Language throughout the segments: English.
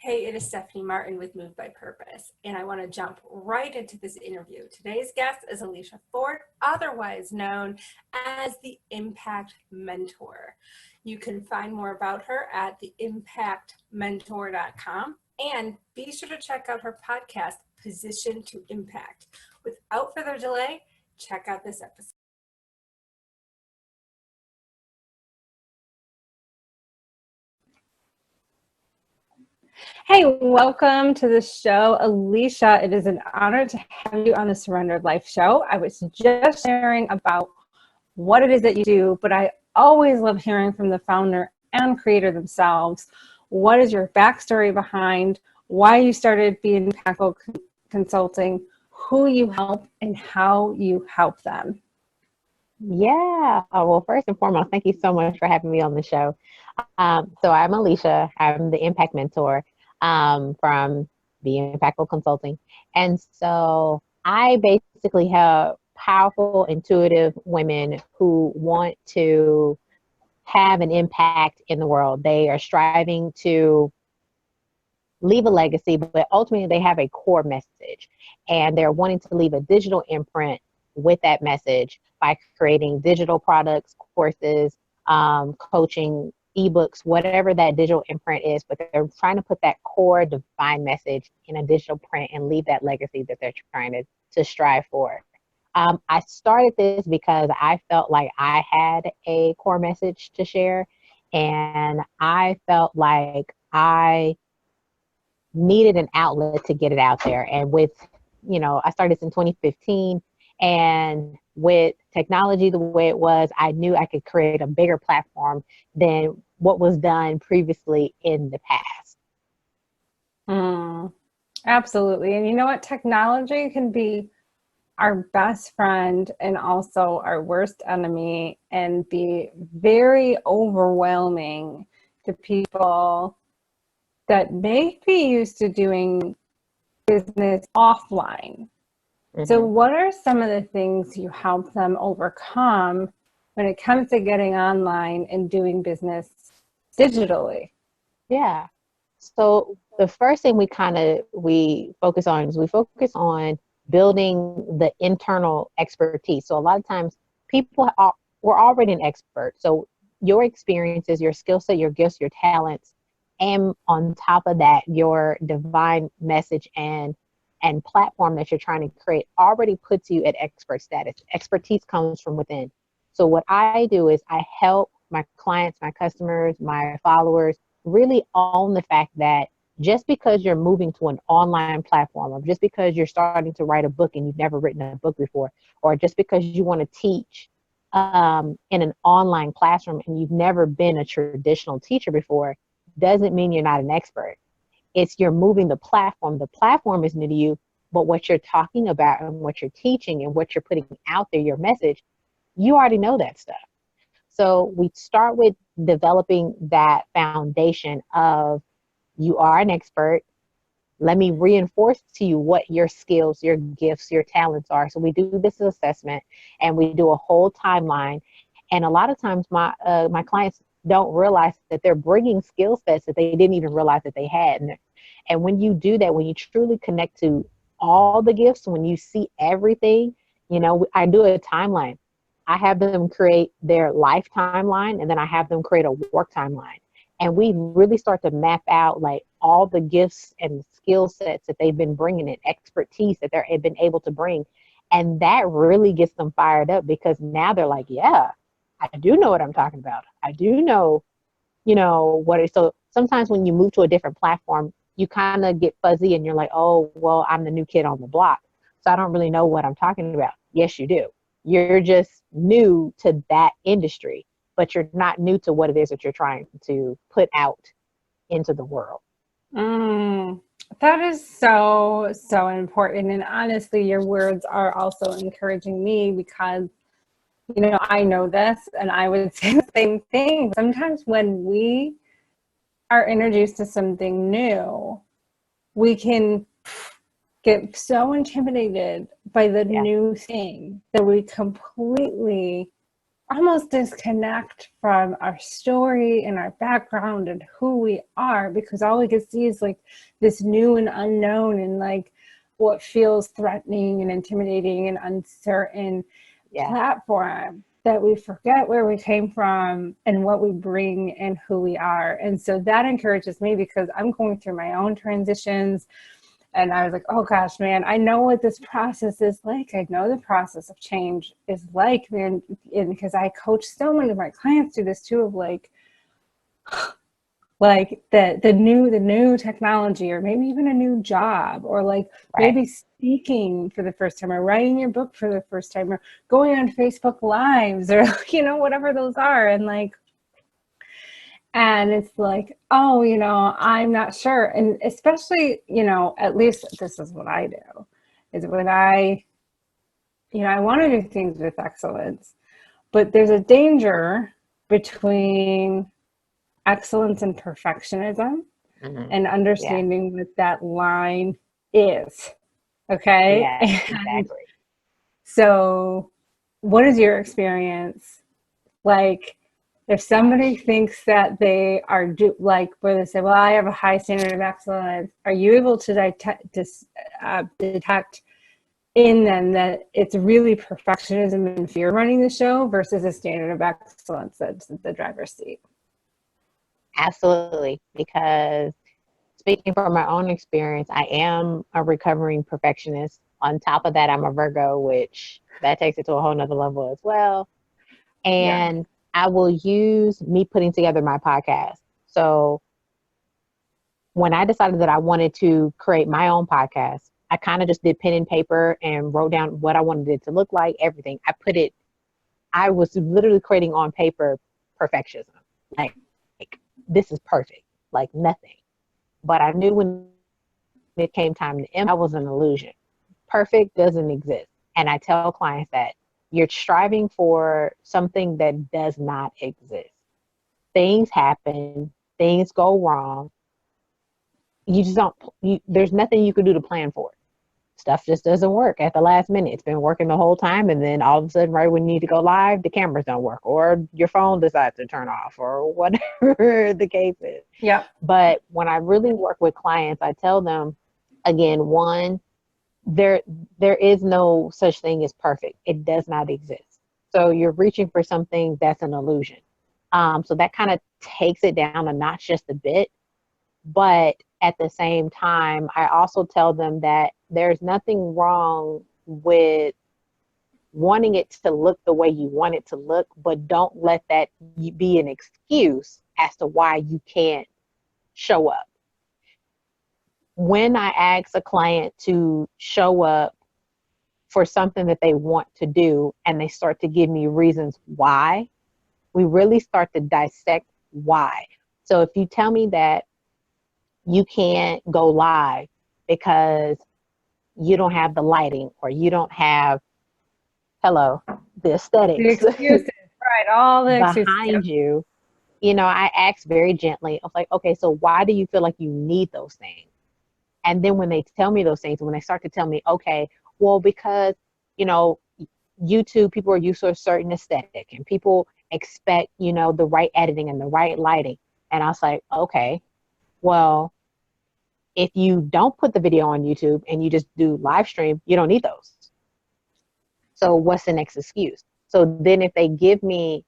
Hey, it is Stephanie Martin with Move by Purpose, and I want to jump right into this interview. Today's guest is Alicia Ford, otherwise known as the Impact Mentor. You can find more about her at theimpactmentor.com, and be sure to check out her podcast, Position to Impact. Without further delay, check out this episode. Hey, welcome to the show, Alicia. It is an honor to have you on the Surrendered Life show. I was just sharing about what it is that you do, but I always love hearing from the founder and creator themselves. What is your backstory behind why you started being Impactful Consulting, who you help, and how you help them? Yeah. Well, first and foremost, thank you so much for having me on the show. So I'm Alicia. I'm the Impact Mentor from the Impactful Consulting. And so I basically have powerful, intuitive women who want to have an impact in the world. They are striving to leave a legacy, but ultimately they have a core message and they're wanting to leave a digital imprint with that message by creating digital products, courses, coaching, ebooks, whatever that digital imprint is, but they're trying to put that core divine message in a digital print and leave that legacy that they're trying to strive for. I started this because I felt like I had a core message to share, and I felt like I needed an outlet to get it out there. And I started this in 2015, and with technology the way it was, I knew I could create a bigger platform than what was done previously in the past. Absolutely. And you know what? Technology can be our best friend and also our worst enemy, and be very overwhelming to people that may be used to doing business offline. So what are some of the things you help them overcome when it comes to getting online and doing business digitally? Yeah. So the first thing we focus on is building the internal expertise. So a lot of times we're already an expert. So your experiences, your skill set, your gifts, your talents, and on top of that, your divine message and platform that you're trying to create already puts you at expert status. Expertise comes from within. So what I do is I help my clients, my customers, my followers really own the fact that just because you're moving to an online platform, or just because you're starting to write a book and you've never written a book before, or just because you want to teach in an online classroom and you've never been a traditional teacher before, doesn't mean you're not an expert. It's you're moving the platform. The platform is new to you, but what you're talking about and what you're teaching and what you're putting out there, your message, you already know that stuff. So we start with developing that foundation of you are an expert. Let me reinforce to you what your skills, your gifts, your talents are. So we do this assessment and we do a whole timeline. And a lot of times my clients don't realize that they're bringing skill sets that they didn't even realize that they had. And when you do that, when you truly connect to all the gifts, when you see everything, I do a timeline. I have them create their life timeline, and then I have them create a work timeline. And we really start to map out like all the gifts and skill sets that they've been bringing and expertise that they've been able to bring. And that really gets them fired up, because now they're like, yeah, I do know what I'm talking about. I do know, what it is. So sometimes when you move to a different platform, you kind of get fuzzy and you're like, oh, well, I'm the new kid on the block, so I don't really know what I'm talking about. Yes, you do. You're just new to that industry, but you're not new to what it is that you're trying to put out into the world. That is so, so important. And honestly, your words are also encouraging me, because, I know this and I would say the same thing. Sometimes when we are introduced to something new, we can get so intimidated by the new thing that we completely almost disconnect from our story and our background and who we are, because all we can see is like this new and unknown and like what feels threatening and intimidating and uncertain platform, that we forget where we came from and what we bring and who we are. And so that encourages me, because I'm going through my own transitions. And I was like, oh gosh, man, I know what this process is like. I know the process of change is like, man, and because I coach so many of my clients through this too, of like the new technology, or maybe even a new job, or like maybe speaking for the first time, or writing your book for the first time, or going on Facebook Lives, or whatever those are. And it's like, oh, I'm not sure. And especially, at least this is what I do, is when I want to do things with excellence, but there's a danger between excellence and perfectionism, and understanding what that line is. Okay. Yeah, exactly. So what is your experience like? If somebody thinks that they are where they say, well, I have a high standard of excellence, are you able to detect in them that it's really perfectionism and fear running the show versus a standard of excellence that's the driver's seat? Absolutely. Because speaking from my own experience, I am a recovering perfectionist. On top of that, I'm a Virgo, which that takes it to a whole nother level as well. And I will use me putting together my podcast. So when I decided that I wanted to create my own podcast, I kind of just did pen and paper and wrote down what I wanted it to look like, everything. I was literally creating on paper perfectionism. Like this is perfect, like nothing. But I knew when it came time to implement, that was an illusion. Perfect doesn't exist. And I tell clients that you're striving for something that does not exist. Things happen, things go wrong. You just don't, there's nothing you can do to plan for it. Stuff just doesn't work at the last minute. It's been working the whole time, and then all of a sudden, right when you need to go live, the cameras don't work, or your phone decides to turn off, or whatever the case is. Yeah. But when I really work with clients, I tell them, again, one, there is no such thing as perfect. It does not exist. So you're reaching for something that's an illusion. So that kind of takes it down a notch just a bit. But at the same time, I also tell them that there's nothing wrong with wanting it to look the way you want it to look, but don't let that be an excuse as to why you can't show up. When I ask a client to show up for something that they want to do, and they start to give me reasons why, we really start to dissect why. So if you tell me that you can't go live because you don't have the lighting, or you don't have, the aesthetics, the excuses, right? All the behind you, I ask very gently, I was like, okay, so why do you feel like you need those things? And then when they tell me those things, when they start to tell me, okay, well, because, YouTube, people are used to a certain aesthetic, and people expect, the right editing and the right lighting. And I was like, okay, well, if you don't put the video on YouTube and you just do live stream, you don't need those. So what's the next excuse? So then if they give me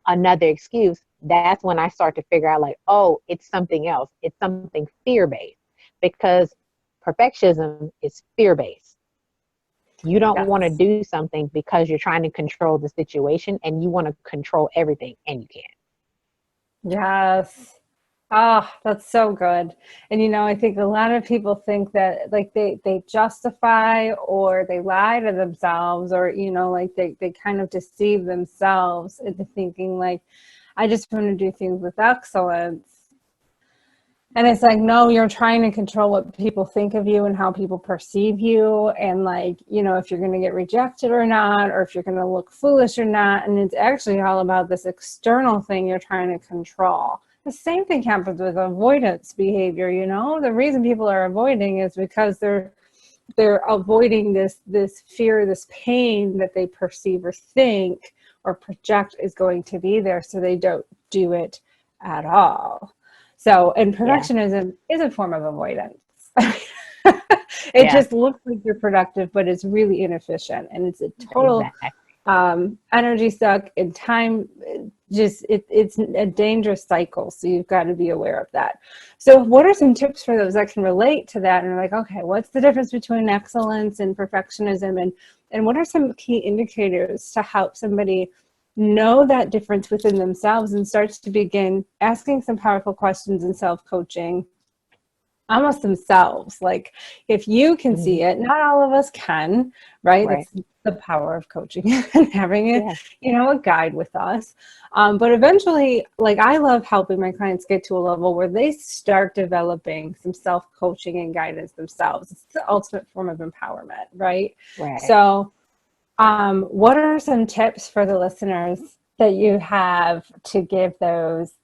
another excuse, that's when I start to figure out, like, oh, it's something else. It's something fear-based, because perfectionism is fear-based. You don't want to do something because you're trying to control the situation, and you want to control everything, and you can't. Yes. Ah, that's so good. And I think a lot of people think that like they justify or they lie to themselves, or like they kind of deceive themselves into thinking like, I just want to do things with excellence. And it's like, no, you're trying to control what people think of you and how people perceive you. And like, if you're going to get rejected or not, or if you're going to look foolish or not. And it's actually all about this external thing you're trying to control. The same thing happens with avoidance behavior. The reason people are avoiding is because they're avoiding this fear, this pain that they perceive or think or project is going to be there, so they don't do it at all. So, and Yeah. perfectionism is a form of avoidance. It Yeah. just looks like you're productive, but it's really inefficient, and it's a total Exactly. energy suck and time. Just it's a dangerous cycle, so you've got to be aware of that. So what are some tips for those that can relate to that and are like, okay, what's the difference between excellence and perfectionism, and what are some key indicators to help somebody know that difference within themselves and start to begin asking some powerful questions in self-coaching almost themselves? Like, if you can Hmm. see it, not all of us can, right? Right. That's the power of coaching and having a, Yeah. a guide with us. But eventually, like, I love helping my clients get to a level where they start developing some self-coaching and guidance themselves. It's the ultimate form of empowerment, right? Right. So what are some tips for the listeners that you have to give those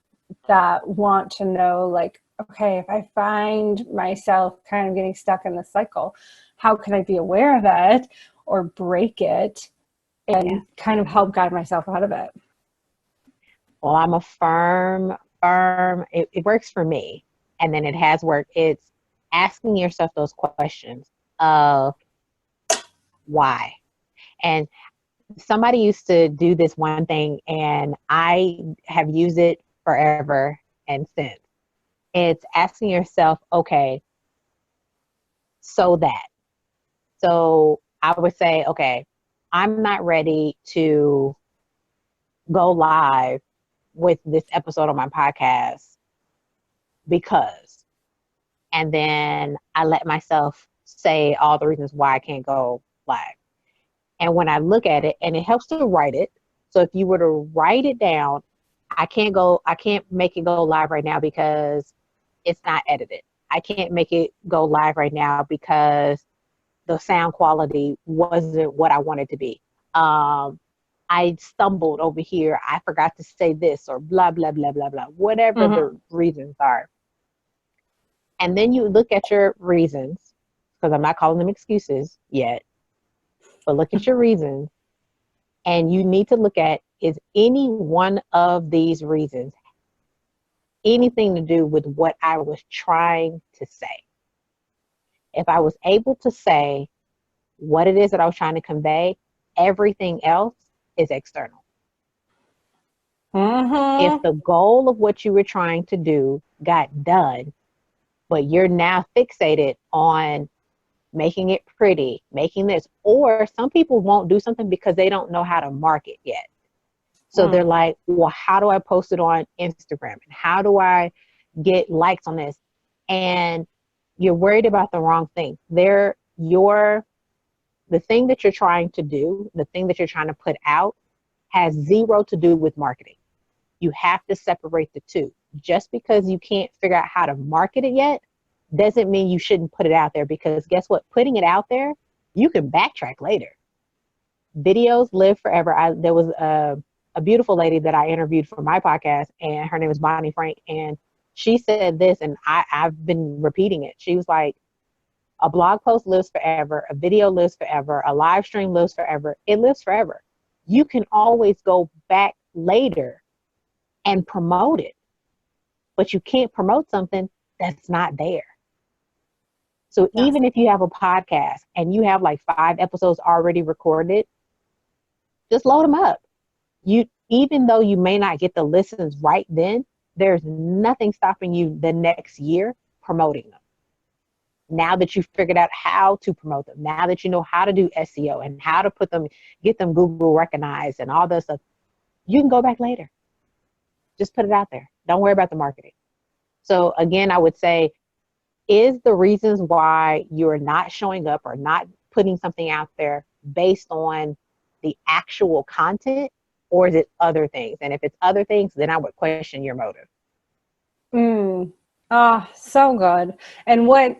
that want to know, like, okay, if I find myself kind of getting stuck in the cycle, how can I be aware of it or break it Yeah. and kind of help guide myself out of it? Well, I'm a firm, it works for me. And then it has worked. It's asking yourself those questions of why. And somebody used to do this one thing, and I have used it forever and since. It's asking yourself, okay, so that. So I would say, okay, I'm not ready to go live with this episode on my podcast because, and then I let myself say all the reasons why I can't go live. And when I look at it, and it helps to write it. So if you were to write it down, I can't make it go live right now because it's not edited. I can't make it go live right now because the sound quality wasn't what I wanted to be. I stumbled over here. I forgot to say this or blah, blah, blah, blah, blah, whatever Mm-hmm. the reasons are. And then you look at your reasons, because I'm not calling them excuses yet, but look at your reasons. And you need to look at, is any one of these reasons anything to do with what I was trying to say? If I was able to say what it is that I was trying to convey, everything else is external. If Mm-hmm. the goal of what you were trying to do got done, but you're now fixated on making it pretty, making this, or some people won't do something because they don't know how to market yet. So they're like, well, how do I post it on Instagram? And how do I get likes on this? And you're worried about the wrong thing. The thing that you're trying to do, the thing that you're trying to put out has zero to do with marketing. You have to separate the two. Just because you can't figure out how to market it yet doesn't mean you shouldn't put it out there, because guess what? Putting it out there, you can backtrack later. Videos live forever. There was a beautiful lady that I interviewed for my podcast, and her name is Bonnie Frank. And she said this, and I've been repeating it. She was like, a blog post lives forever. A video lives forever. A live stream lives forever. It lives forever. You can always go back later and promote it, but you can't promote something that's not there. So Yes. even if you have a podcast and you have like 5 episodes already recorded, just load them up. Even though you may not get the listens right then, there's nothing stopping you the next year promoting them. Now that you've figured out how to promote them, now that you know how to do SEO and how to get them Google recognized and all that stuff, you can go back later. Just put it out there. Don't worry about the marketing. So again, I would say, is the reasons why you're not showing up or not putting something out there based on the actual content, or is it other things? And if it's other things, then I would question your motive. Oh, so good. And what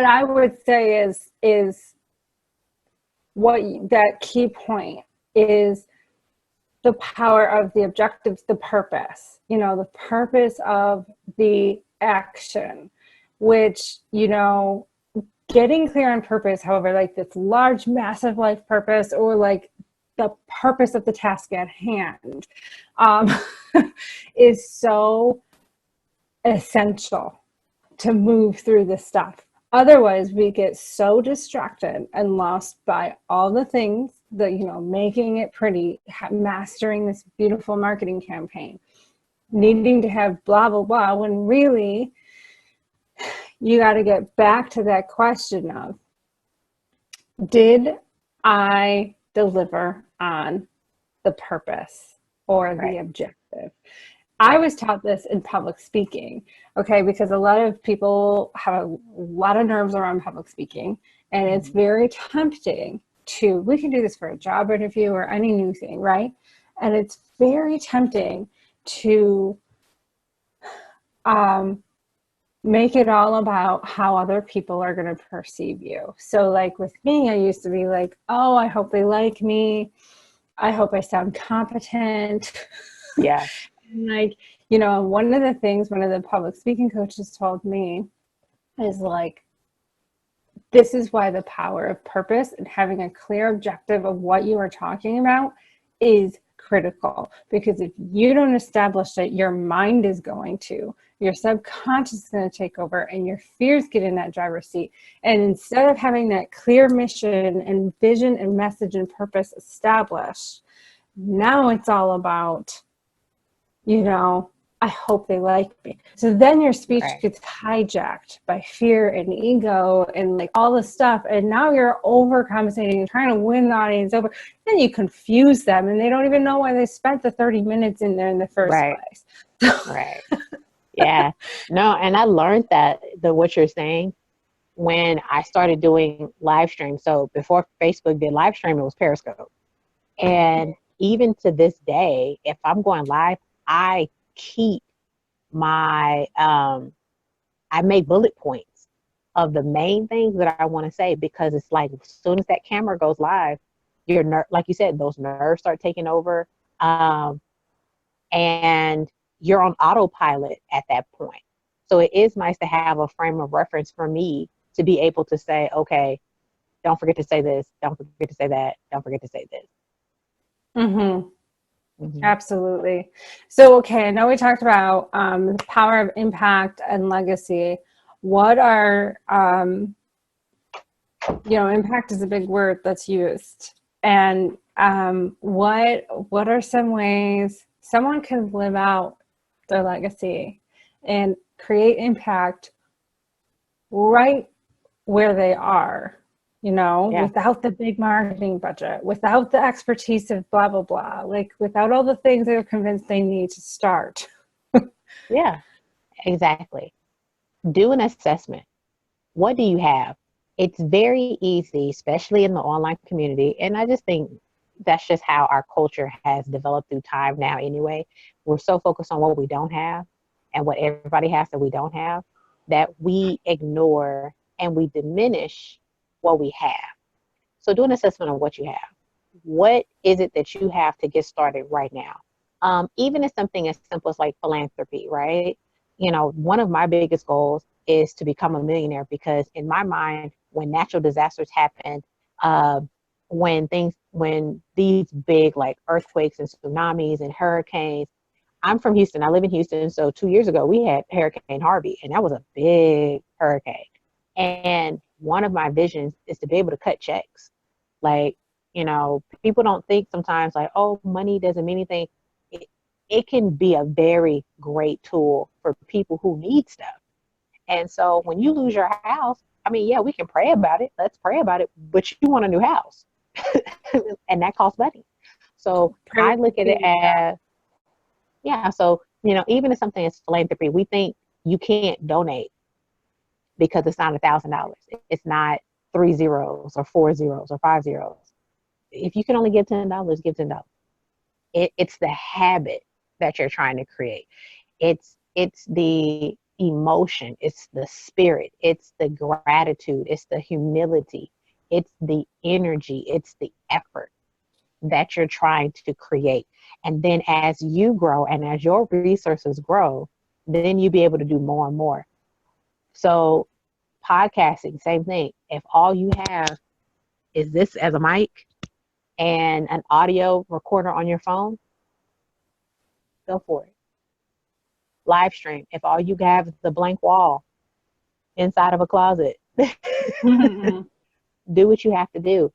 I would say is what that key point is, the power of the objectives, the purpose, the purpose of the action, which, getting clear on purpose, however, like this large, massive life purpose, or like the purpose of the task at hand, um, is so essential to move through this stuff. Otherwise, we get so distracted and lost by all the things that, you know, making it pretty, mastering this beautiful marketing campaign, needing to have blah, blah, blah, when really you got to get back to that question of, did I deliver on the purpose or the objective? I was taught this in public speaking, okay, because a lot of people have a lot of nerves around public speaking, and it's very tempting to, we can do this for a job interview or any new thing, right? And it's very tempting to make it all about how other people are going to perceive you. So like with me, I used to be like, oh, I hope they like me. I hope I sound competent. Yeah. Like, you know, one of the things one of the public speaking coaches told me is like, this is why the power of purpose and having a clear objective of what you are talking about is critical. Because if you don't establish it, your mind is going to, your subconscious is going to take over, and your fears get in that driver's seat. And instead of having that clear mission and vision and message and purpose established, now it's all about, you know, I hope they like me. So then your speech gets hijacked by fear and ego and like all this stuff. And now you're overcompensating and trying to win the audience over. Then you confuse them and they don't even know why they spent the 30 minutes in there in the first place. Right. Yeah. No, and I learned that what you're saying when I started doing live streams. So before Facebook did live stream, it was Periscope. And even to this day, if I'm going live, I keep my, I make bullet points of the main things that I want to say, because it's like, as soon as that camera goes live, like you said, those nerves start taking over. And you're on autopilot at that point. So it is nice to have a frame of reference for me to be able to say, okay, don't forget to say this. Don't forget to say that. Don't forget to say this. Absolutely. So, okay, I know we talked about the power of impact and legacy. What are, you know, impact is a big word that's used. And what are some ways someone can live out their legacy and create impact right where they are? You know, without the big marketing budget, without the expertise of blah, blah, blah, like without all the things they're convinced they need to start. Yeah, exactly. Do an assessment. What do you have? It's very easy, especially in the online community. And I just think that's just how our culture has developed through time now anyway. We're so focused on what we don't have and what everybody has that we don't have, that we ignore and we diminish what we have. So do an assessment of what you have. What is it that you have to get started right now? Even if something as simple as like philanthropy, right? You know, one of my biggest goals is to become a millionaire, because in my mind, when natural disasters happen, when these big like earthquakes and tsunamis and hurricanes, I'm from Houston. I live in Houston. So 2 years ago, we had Hurricane Harvey, and that was a big hurricane. And one of my visions is to be able to cut checks. Like, you know, people don't think sometimes like, oh, money doesn't mean anything. It can be a very great tool for people who need stuff. And so when you lose your house, I mean, yeah, we can pray about it. Let's pray about it. But you want a new house. And that costs money. So I look at it as, so, you know, even if something is philanthropy, we think you can't donate because it's not $1,000. It's not 3 zeros or 4 zeros or 5 zeros. If you can only give $10, give $10. It's the habit that you're trying to create. It's the emotion, it's the spirit, it's the gratitude, it's the humility, it's the energy, it's the effort that you're trying to create. And then as you grow and as your resources grow, then you'll be able to do more and more. So Podcasting, same thing. If all you have is this as a mic and an audio recorder on your phone, go for it. Live stream. If all you have is the blank wall inside of a closet, Mm-hmm. do what you have to do.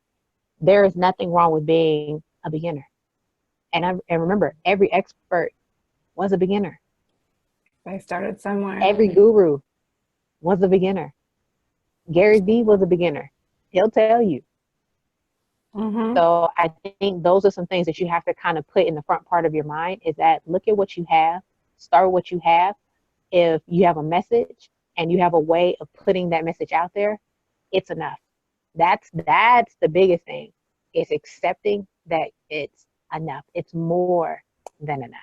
There is nothing wrong with being a beginner. And remember, every expert was a beginner. I started somewhere. Every guru was a beginner. Gary Vee was a beginner. He'll tell you. Mm-hmm. So I think those are some things that you have to kind of put in the front part of your mind, is that look at what you have, start with what you have. If you have a message and you have a way of putting that message out there, it's enough. That's the biggest thing. It's accepting that it's enough. It's more than enough.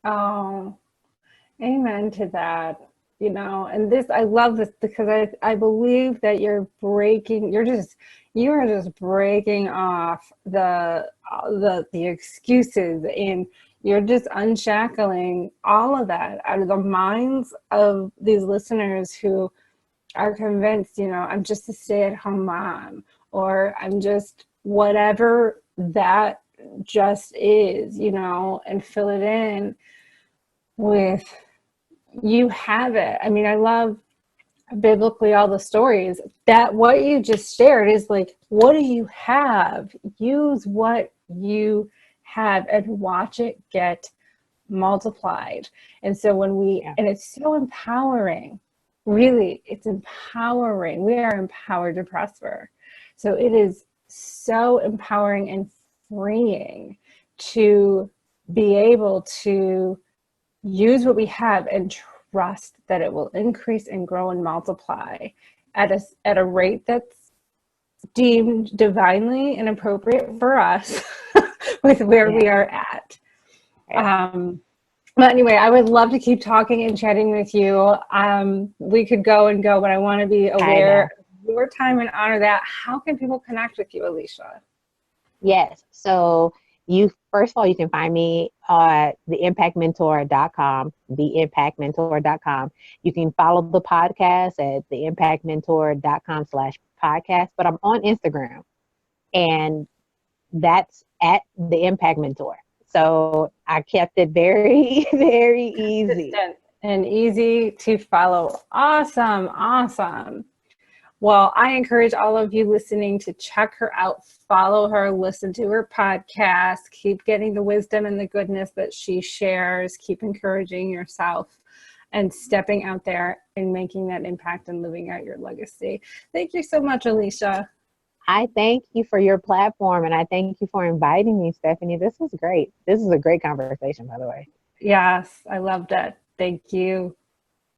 Oh, amen to that. You know, and this, I love this because I believe that you are just breaking off the excuses, and you're just unshackling all of that out of the minds of these listeners who are convinced, you know, I'm just a stay-at-home mom, or I'm just whatever that just is, you know, and fill it in with, you have it. I mean, I love biblically all the stories that what you just shared is like, what do you have? Use what you have and watch it get multiplied. And so and it's so empowering. Really, it's empowering. We are empowered to prosper. So it is so empowering and freeing to be able to use what we have and trust that it will increase and grow and multiply at a rate that's deemed divinely and appropriate for us with where we are at. But anyway, I would love to keep talking and chatting with you. We could go and go, but I want to be aware of your time and honor that. How can people connect with you, Alicia? Yes. So first of all, you can find me at theimpactmentor.com, theimpactmentor.com. You can follow the podcast at theimpactmentor.com/podcast, but I'm on Instagram, and that's at the Impact Mentor. So I kept it very, very easy. And easy to follow. Awesome. Awesome. Well, I encourage all of you listening to check her out, follow her, listen to her podcast, keep getting the wisdom and the goodness that she shares, keep encouraging yourself and stepping out there and making that impact and living out your legacy. Thank you so much, Alicia. I thank you for your platform, and I thank you for inviting me, Stephanie. This was great. This is a great conversation, by the way. Yes, I loved it. Thank you.